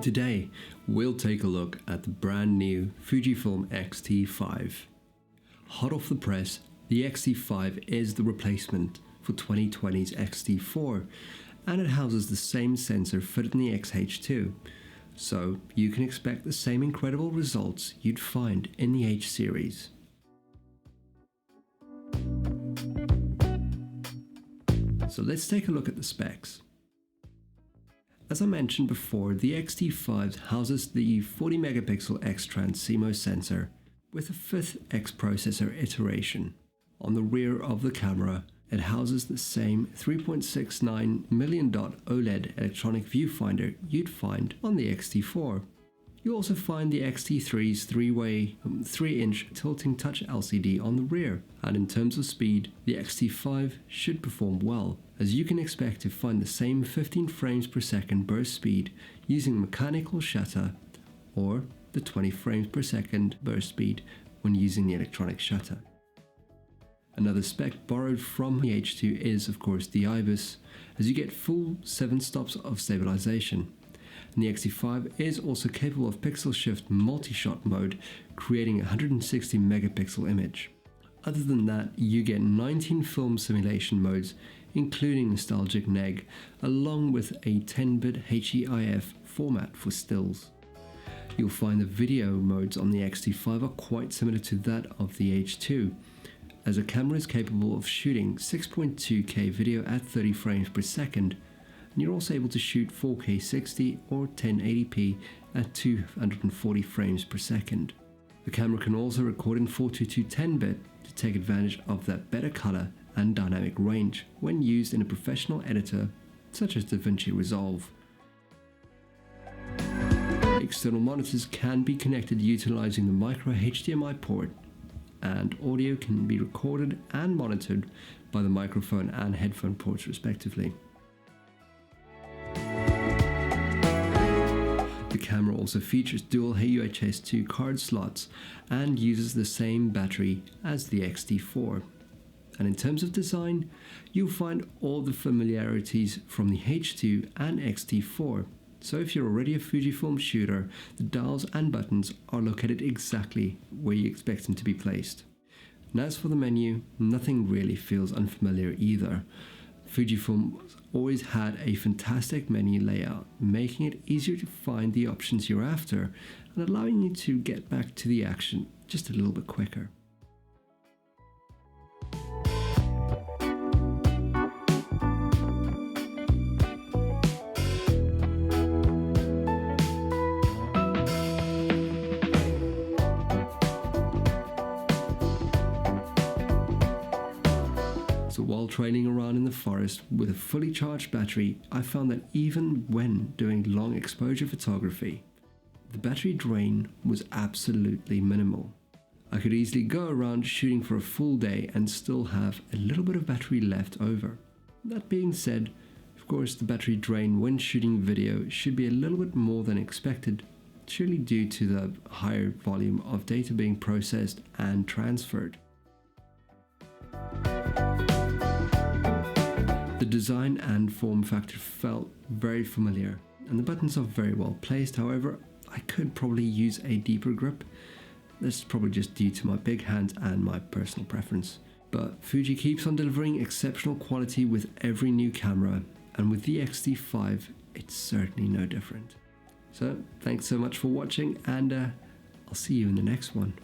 Today, we'll take a look at the brand new Fujifilm X-T5. Hot off the press, the X-T5 is the replacement for 2020's X-T4, and it houses the same sensor fitted in the X-H2, so you can expect the same incredible results you'd find in the H series. So let's take a look at the specs. As I mentioned before, the X-T5 houses the 40 megapixel X-Trans CMOS sensor with a 5th X processor iteration. On the rear of the camera, it houses the same 3.69 million dot OLED electronic viewfinder you'd find on the X-T4. You also find the X-T3's 3-inch tilting touch LCD on the rear, and in terms of speed, the X-T5 should perform well, as you can expect to find the same 15 frames per second burst speed using mechanical shutter, or the 20 frames per second burst speed when using the electronic shutter. Another spec borrowed from the H2 is of course the IBIS, as you get full 7 stops of stabilisation. And the X-T5 is also capable of pixel shift multi-shot mode, creating a 160 megapixel image. Other than that, you get 19 film simulation modes, including nostalgic neg, along with a 10-bit HEIF format for stills. You'll find the video modes on the X-T5 are quite similar to that of the H2, as the camera is capable of shooting 6.2K video at 30 frames per second, and you're also able to shoot 4K 60 or 1080p at 240 frames per second. The camera can also record in 422 10-bit to take advantage of that better color and dynamic range when used in a professional editor such as DaVinci Resolve. External monitors can be connected utilizing the micro HDMI port, and audio can be recorded and monitored by the microphone and headphone ports respectively. The camera also features dual UHS 2 card slots and uses the same battery as the X-T4. And in terms of design, you'll find all the familiarities from the H2 and X-T4. So if you're already a Fujifilm shooter, the dials and buttons are located exactly where you expect them to be placed. And as for the menu, nothing really feels unfamiliar either. Fujifilm always had a fantastic menu layout, making it easier to find the options you're after and allowing you to get back to the action just a little bit quicker. So while trailing around in the forest with a fully charged battery, I found that even when doing long exposure photography, the battery drain was absolutely minimal. I could easily go around shooting for a full day and still have a little bit of battery left over. That being said, of course the battery drain when shooting video should be a little bit more than expected, surely due to the higher volume of data being processed and transferred. The design and form factor felt very familiar, and the buttons are very well placed. However, I could probably use a deeper grip. This is probably just due to my big hands and my personal preference. But Fuji keeps on delivering exceptional quality with every new camera, and with the X-T5, it's certainly no different. So, thanks so much for watching, and I'll see you in the next one.